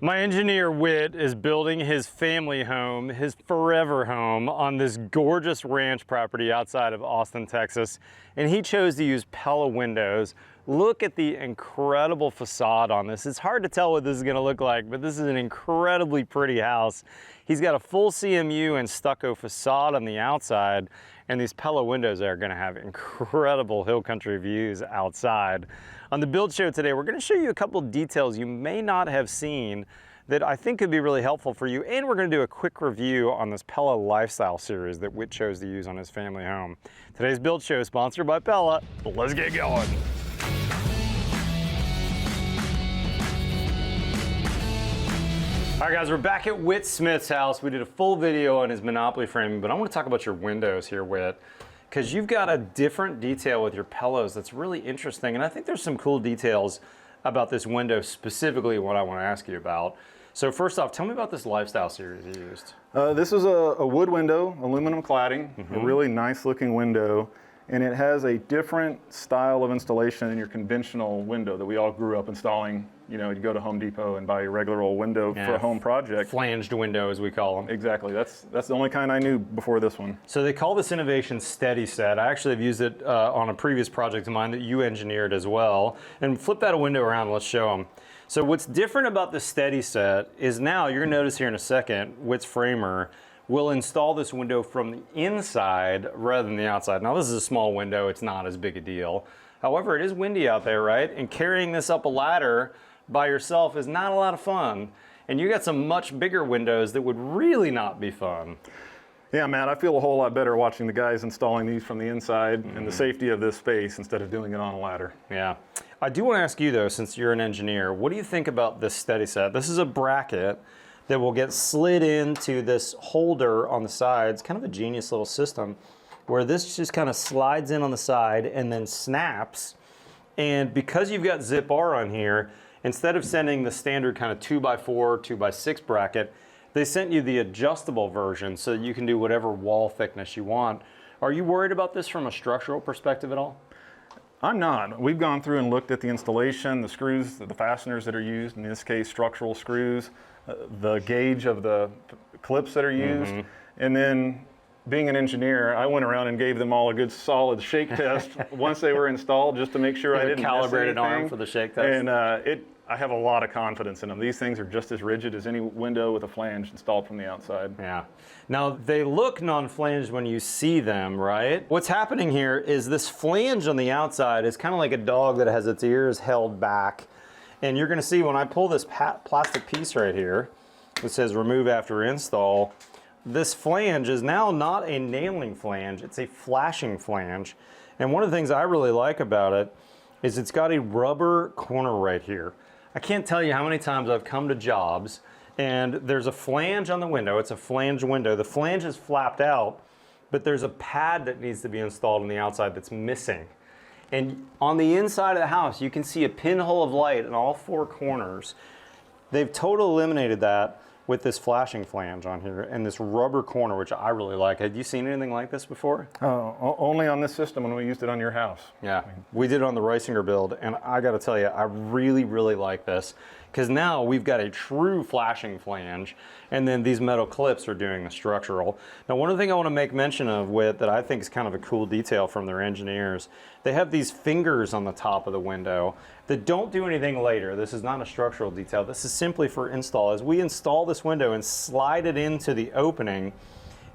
My engineer Whit is building his family home, his forever home, on this gorgeous ranch property outside of Austin, Texas. And he chose to use Pella windows. Look at the incredible facade on this. It's hard to tell what this is gonna look like, but this is an incredibly pretty house. He's got a full CMU and stucco facade on the outside, and these Pella windows are gonna have incredible hill country views outside. On the build show today, we're gonna show you a couple details you may not have seen that I think could be really helpful for you, and we're gonna do a quick review on this Pella Lifestyle Series that Whit chose to use on his family home. Today's build show is sponsored by Pella. Let's get going. All right guys, we're back at Whit Smith's house. We did a full video on his Monopoly framing, but I want to talk about your windows here, Whit, because you've got a different detail with your Pellas that's really interesting, and I think there's some cool details about this window, specifically what I want to ask you about. So first off, tell me about this Lifestyle Series you used. This is a wood window, aluminum cladding, a really nice looking window, and it has a different style of installation than your conventional window that we all grew up installing. You know, you go to Home Depot and buy a regular old window for a home project. Flanged window, as we call them. Exactly. That's the only kind I knew before this one. So they call this innovation Steady Set. I actually have used it on a previous project of mine that you engineered as well. And flip that window around, let's show them. So what's different about the Steady Set is now, you're gonna notice here in a second, Whit's framer will install this window from the inside rather than the outside. Now this is a small window, it's not as big a deal. However, it is windy out there, right? And carrying this up a ladder by yourself is not a lot of fun. And you got some much bigger windows that would really not be fun. Yeah, Matt, I feel a whole lot better watching the guys installing these from the inside and the safety of this space instead of doing it on a ladder. Yeah. I do want to ask you though, since you're an engineer, what do you think about this Steady Set? This is a bracket that will get slid into this holder on the sides, kind of a genius little system, where this just kind of slides in on the side and then snaps. And because you've got zip R on here, instead of sending the standard kind of 2x4, 2x6 bracket, they sent you the adjustable version so that you can do whatever wall thickness you want. Are you worried about this from a structural perspective at all? I'm not. We've gone through and looked at the installation, the screws, the fasteners that are used, in this case structural screws, the gauge of the clips that are used, and then being an engineer, I went around and gave them all a good solid shake test once they were installed, just to make sure I didn't calibrated miss anything. arm for the shake test. And I have a lot of confidence in them. These things are just as rigid as any window with a flange installed from the outside. Yeah. Now they look non-flanged when you see them, right? What's happening here is this flange on the outside is kind of like a dog that has its ears held back. And you're gonna see when I pull this plastic piece right here, that says remove after install, this flange is now not a nailing flange, it's a flashing flange. And one of the things I really like about it is it's got a rubber corner right here. I can't tell you how many times I've come to jobs and there's a flange on the window, it's a flange window. The flange is flapped out, but there's a pad that needs to be installed on the outside that's missing. And on the inside of the house, you can see a pinhole of light in all four corners. They've totally eliminated that with this flashing flange on here and this rubber corner, which I really like. Have you seen anything like this before? Only on this system when we used it on your house. Yeah, we did it on the Reisinger build, and I gotta tell you, I really, really like this, because now we've got a true flashing flange, and then these metal clips are doing the structural. Now, one other thing I wanna make mention of with that I think is kind of a cool detail from their engineers, they have these fingers on the top of the window that don't do anything later. This is not a structural detail. This is simply for install. As we install this window and slide it into the opening,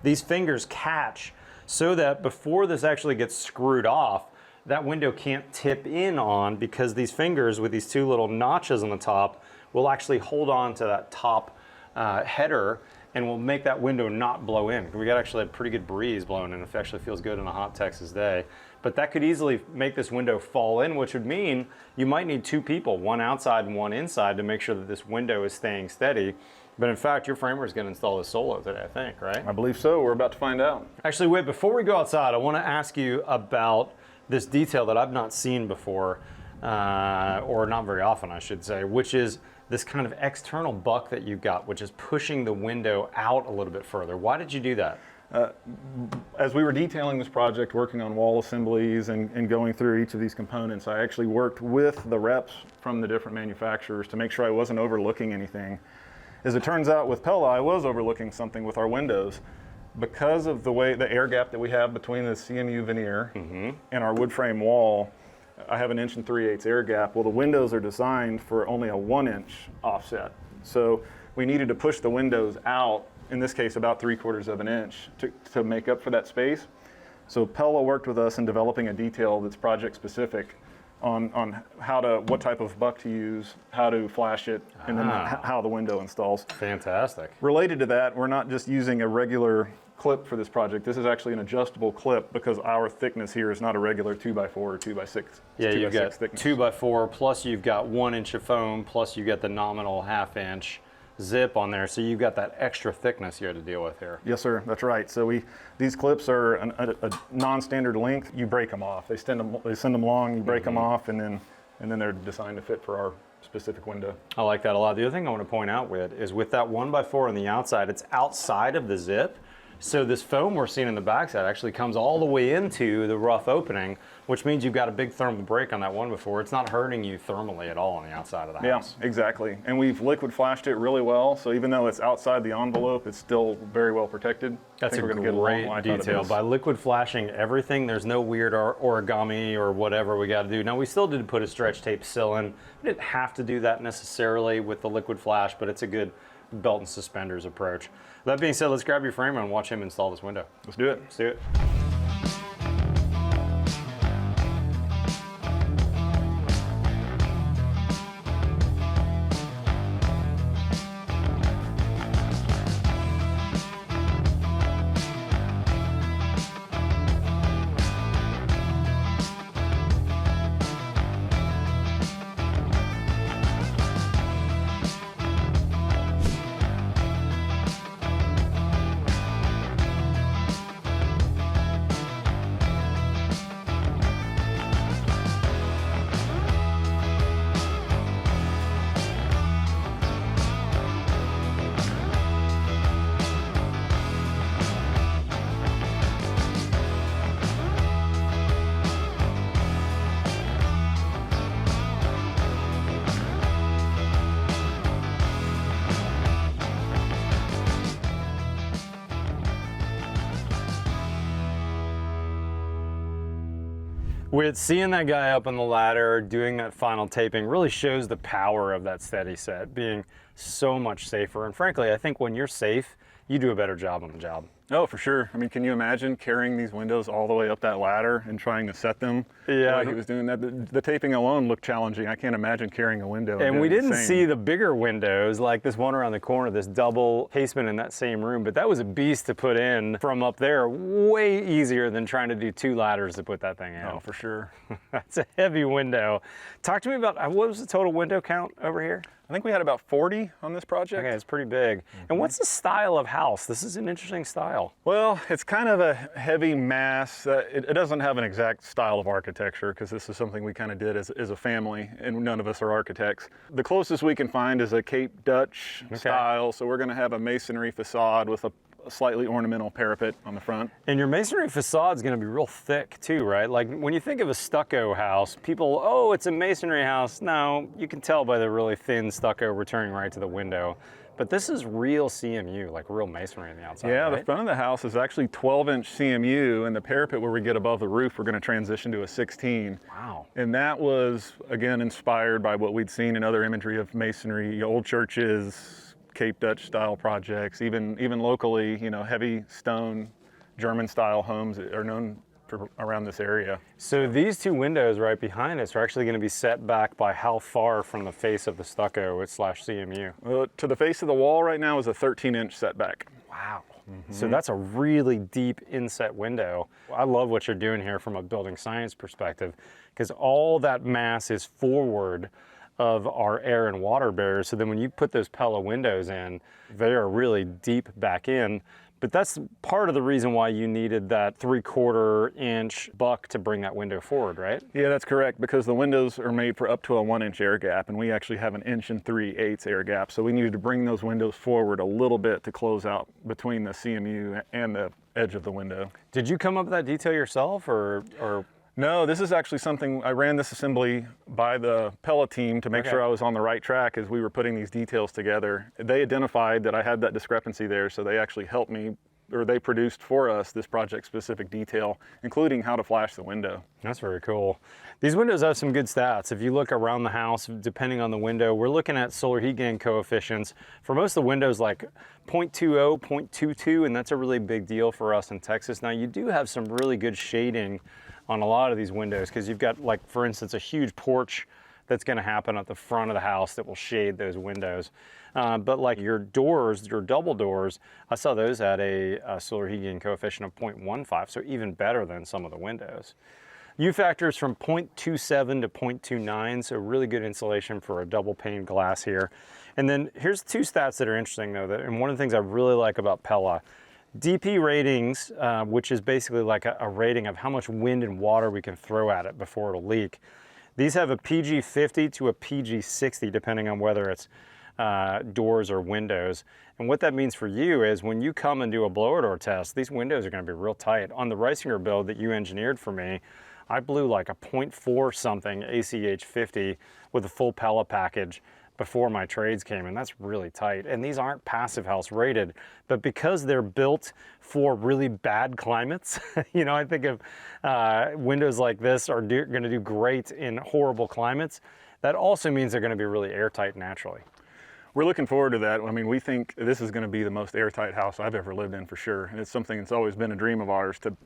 these fingers catch so that before this actually gets screwed off, that window can't tip in on, because these fingers with these two little notches on the top will actually hold on to that top header and will make that window not blow in. We got actually a pretty good breeze blowing in. It actually feels good on a hot Texas day. But that could easily make this window fall in, which would mean you might need two people, one outside and one inside, to make sure that this window is staying steady. But in fact, your framer is going to install this solo today, I think, right? I believe so. We're about to find out. Actually, wait, before we go outside, I want to ask you about this detail that I've not seen before, or not very often, I should say, which is this kind of external buck that you've got, which is pushing the window out a little bit further. Why did you do that? As we were detailing this project, working on wall assemblies and going through each of these components, I actually worked with the reps from the different manufacturers to make sure I wasn't overlooking anything. As it turns out with Pella, I was overlooking something with our windows. Because of the air gap that we have between the CMU veneer and our wood frame wall, I have an 1 3/8 air gap. Well, the windows are designed for only a 1-inch offset. So we needed to push the windows out, in this case about 3/4 of an inch, to make up for that space. So Pella worked with us in developing a detail that's project specific on what type of buck to use, how to flash it, and then how the window installs. Fantastic. Related to that, we're not just using a regular clip for this project. This is actually an adjustable clip because our thickness here is not a regular 2x4 or 2x6. Yeah, you've got thickness. 2x4, plus you've got 1 inch of foam, plus you got the nominal 1/2 inch zip on there, so you've got that extra thickness you had to deal with here. Yes, sir. That's right. So these clips are a non-standard length. You break them off. They send them long. You break them off, and then they're designed to fit for our specific window. I like that a lot. The other thing I want to point out is with that 1x4 on the outside, it's outside of the zip. So this foam we're seeing in the backside actually comes all the way into the rough opening, which means you've got a big thermal break on that 1x4. It's not hurting you thermally at all on the outside of the house. Yeah, exactly. And we've liquid flashed it really well. So even though it's outside the envelope, it's still very well protected. That's a great detail. By liquid flashing everything, there's no weird origami or whatever we got to do. Now, we still did put a stretch tape sill in. We didn't have to do that necessarily with the liquid flash, but it's a good belt and suspenders approach. That being said, let's grab your framer and watch him install this window. Let's do it. Let's do it. With seeing that guy up on the ladder doing that final taping really shows the power of that steady set being so much safer. And frankly, I think when you're safe, you do a better job on the job. Oh, for sure. I mean, can you imagine carrying these windows all the way up that ladder and trying to set them? Yeah. While he was doing that. The taping alone looked challenging. I can't imagine carrying a window. And we didn't see the bigger windows like this one around the corner, this double casement in that same room, but that was a beast to put in from up there. Way easier than trying to do 2 ladders to put that thing in. Oh, for sure. That's a heavy window. Talk to me about, what was the total window count over here? I think we had about 40 on this project. Okay, it's pretty big. And what's the style of house? This is an interesting style. Well, it's kind of a heavy mass. It doesn't have an exact style of architecture because this is something we kind of did as a family, and none of us are architects. The closest we can find is a Cape Dutch style, so we're going to have a masonry facade with a slightly ornamental parapet on the front. And your masonry facade is going to be real thick too, right? Like when you think of a stucco house, people, oh, it's a masonry house. No, you can tell by the really thin stucco returning right to the window. But this is real CMU, like real masonry on the outside. Yeah, right? The front of the house is actually 12-inch CMU, and the parapet where we get above the roof, we're going to transition to a 16. Wow. And that was, again, inspired by what we'd seen in other imagery of masonry, old churches, Cape Dutch style projects, even locally, you know, heavy stone German style homes are known for around this area. So these 2 windows right behind us are actually going to be set back by how far from the face of the stucco / CMU? To the face of the wall right now is a 13-inch setback. Wow. So that's a really deep inset window. I love what you're doing here from a building science perspective, because all that mass is forward of our air and water barriers. So then when you put those Pella windows in, they are really deep back in. But that's part of the reason why you needed that 3/4 inch buck to bring that window forward, right? Yeah, that's correct, because the windows are made for up to a 1 inch air gap, and we actually have an 1 3/8 air gap. So we needed to bring those windows forward a little bit to close out between the CMU and the edge of the window. Did you come up with that detail yourself, or? No, this is actually something, I ran this assembly by the Pella team to make sure I was on the right track as we were putting these details together. They identified that I had that discrepancy there, so they actually helped me, or they produced for us this project-specific detail, including how to flash the window. That's very cool. These windows have some good stats. If you look around the house, depending on the window, we're looking at solar heat gain coefficients. For most of the windows, like 0.20, 0.22, and that's a really big deal for us in Texas. Now, you do have some really good shading on a lot of these windows, because you've got, like, for instance, a huge porch that's going to happen at the front of the house that will shade those windows. But like your doors, your double doors, I saw those at a solar heat gain coefficient of 0.15, so even better than some of the windows. U factors from 0.27 to 0.29, so really good insulation for a double pane glass here. And then here's two stats that are interesting though, and one of the things I really like about Pella. DP ratings, which is basically like a rating of how much wind and water we can throw at it before it'll leak. These have a PG 50 to a PG 60, depending on whether it's doors or windows. And what that means for you is when you come and do a blower door test, these windows are going to be real tight. On the Reisinger build that you engineered for me, I blew like a 0.4 something ACH 50 with a full Pella package before my trades came in. That's really tight. And these aren't passive house rated, but because they're built for really bad climates, you know, I think of windows like this are going to do great in horrible climates. That also means they're going to be really airtight naturally. We're looking forward to that. I mean, we think this is going to be the most airtight house I've ever lived in for sure. And it's something that's always been a dream of ours, to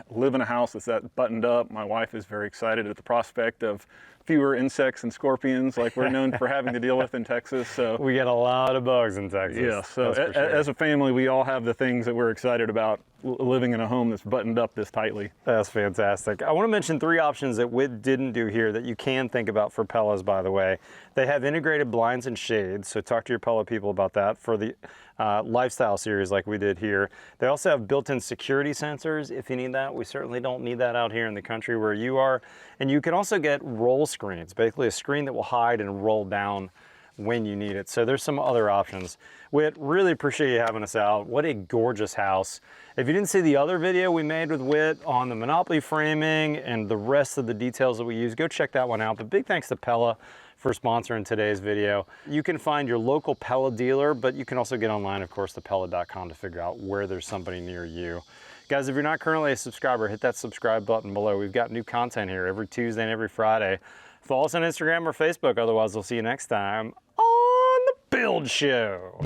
live in a house that's that buttoned up. My wife is very excited at the prospect of fewer insects and scorpions like we're known for having to deal with in Texas. So we get a lot of bugs in Texas. Yeah, so sure. As a family, we all have the things that we're excited about living in a home that's buttoned up this tightly. That's fantastic. I want to mention 3 options that Whit didn't do here that you can think about for Pellas, by the way. They have integrated blinds and shades, so talk to your Pella people about that for the Lifestyle Series like we did here. They also have built-in security sensors if you need that. We certainly don't need that out here in the country where you are. And you can also get roll screens, basically a screen that will hide and roll down when you need it. So there's some other options. Whit, really appreciate you having us out. What a gorgeous house. If you didn't see the other video we made with Whit on the Monopoly framing and the rest of the details that we use, go check that one out. But big thanks to Pella for sponsoring today's video. You can find your local Pella dealer, but you can also get online, of course, to Pella.com to figure out where there's somebody near you. Guys, if you're not currently a subscriber, hit that subscribe button below. We've got new content here every Tuesday and every Friday. Follow us on Instagram or Facebook, otherwise we'll see you next time on The Build Show.